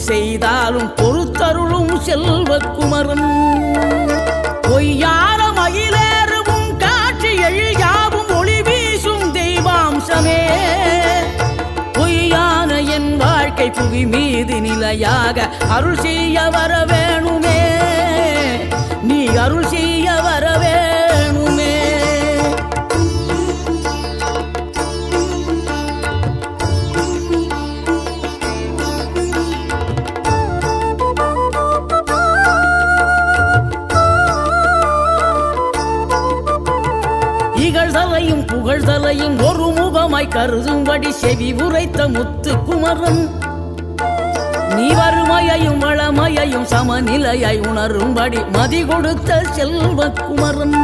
செய்தாலும் பொறுத்தருளும் செல்வக்குமரன் பொய்யான மயிலேறவும் காட்சி எழியாவும் ஒளி வீசும் தெய்வாம்சமே பொய்யான என் வாழ்க்கை புவி மீது நிலையாக அருள் செய்ய வர வேணுமே நீ அருள் செய்ய வர வேணுமே இகழ்தலையும் புகழ்தலையும் ஒரு முகமாய் கருதும்படி செவி உரைத்த முத்து குமரன் நீ வறுமையையும் வளமையையும் சமநிலையை உணரும்படி மதி கொடுத்த செல்வக்குமரன்